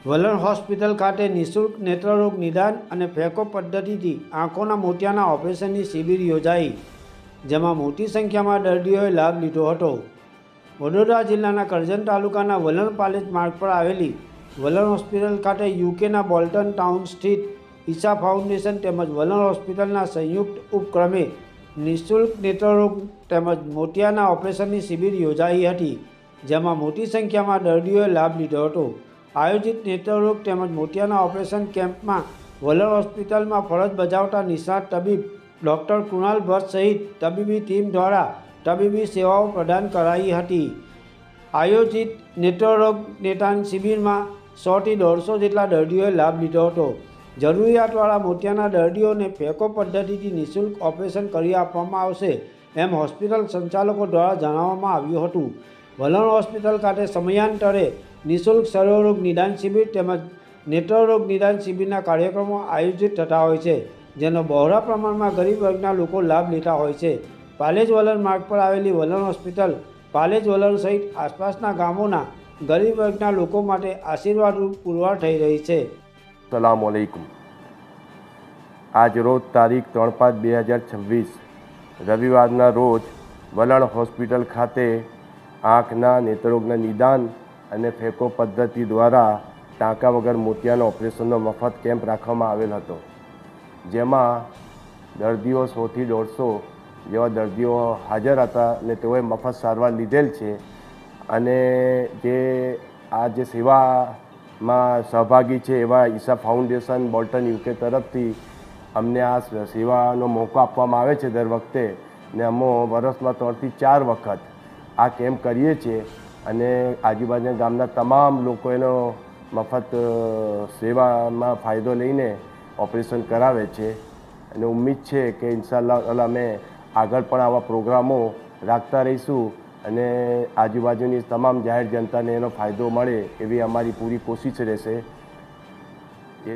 વલણ હોસ્પિટલ ખાતે નિઃશુલ્ક નેત્રરોગ નિદાન અને ફેકો પદ્ધતિથી આંખોના મોતિયાના ઓપરેશનની શિબિર યોજાઈ, જેમાં મોટી સંખ્યામાં દર્દીઓએ લાભ લીધો હતો. વડોદરા જિલ્લાના કરજણ તાલુકાના વલણ પાલેજ માર્ગ પર આવેલી વલણ હોસ્પિટલ ખાતે યુકેના બોલ્ટન ટાઉન સ્થિત ઈશા ફાઉન્ડેશન તેમજ વલણ હોસ્પિટલના સંયુક્ત ઉપક્રમે નિઃશુલ્ક નેત્રરોગ તેમજ મોતિયાના ઓપરેશનની શિબિર યોજાઈ હતી, જેમાં મોટી સંખ્યામાં દર્દીઓએ લાભ લીધો હતો. આયોજિત નેત્રરોગ તેમજ મોતિયાના ઓપરેશન કેમ્પમાં વલણ હોસ્પિટલમાં ફરજ બજાવતા નિષ્ણાત તબીબ ડૉક્ટર કૃણાલ ભટ્ટ સહિત તબીબી ટીમ દ્વારા તબીબી સેવાઓ પ્રદાન કરાઈ હતી. આયોજિત નેત્રરોગ નિદાન શિબિરમાં 100 થી 150 જેટલા દર્દીઓએ લાભ લીધો હતો. જરૂરિયાતવાળા મોતિયાના દર્દીઓને ફેકો પદ્ધતિથી નિઃશુલ્ક ઓપરેશન કરી આપવામાં આવશે એમ હોસ્પિટલ સંચાલકો દ્વારા જણાવવામાં આવ્યું હતું. વલણ હોસ્પિટલ ખાતે સમયાંતરે નિઃશુલ્ક સર્વરોગ નિદાન શિબિર તેમજ નેત્રરોગ નિદાન શિબિરના કાર્યક્રમો આયોજિત થતા હોય છે, જેનો બહોળા પ્રમાણમાં ગરીબ વર્ગના લોકો લાભ લેતા હોય છે. પાલેજ વલણ માર્ગ પર આવેલી વલણ હોસ્પિટલ પાલેજ વલણ સહિત આસપાસના ગામોના ગરીબ વર્ગના લોકો માટે આશીર્વાદરૂપ પુરવાર થઈ રહી છે. સલામ અલૈકુમ. આજ રોજ તારીખ 3/5/2026 રવિવારના રોજ વલણ હોસ્પિટલ ખાતે આંખના નેત્રરોગના નિદાન અને ફેકો પદ્ધતિ દ્વારા ટાંકા વગર મોતિયાના ઓપરેશનનો મફત કેમ્પ રાખવામાં આવેલ હતો, જેમાં દર્દીઓ 100 થી 150 જેવા દર્દીઓ હાજર હતા અને તેઓએ મફત સારવાર લીધેલ છે. અને આ જે સેવામાં સહભાગી છે એવા ઈશા ફાઉન્ડેશન બોલ્ટન યુકે તરફથી અમને આ સેવાનો મોકો આપવામાં આવે છે દર વખતે, ને અમે વર્ષમાં 3 થી 4 વખત આ કેમ્પ કરીએ છીએ અને આજુબાજુના ગામના તમામ લોકો એનો મફત સેવામાં ફાયદો લઈને ઓપરેશન કરાવે છે. અને ઉમ્મીદ છે કે ઇન્શાઅલ્લાહ અમે આગળ પણ આવા પ્રોગ્રામો રાખતા રહીશું અને આજુબાજુની તમામ જાહેર જનતાને એનો ફાયદો મળે એવી અમારી પૂરી કોશિશ રહેશે.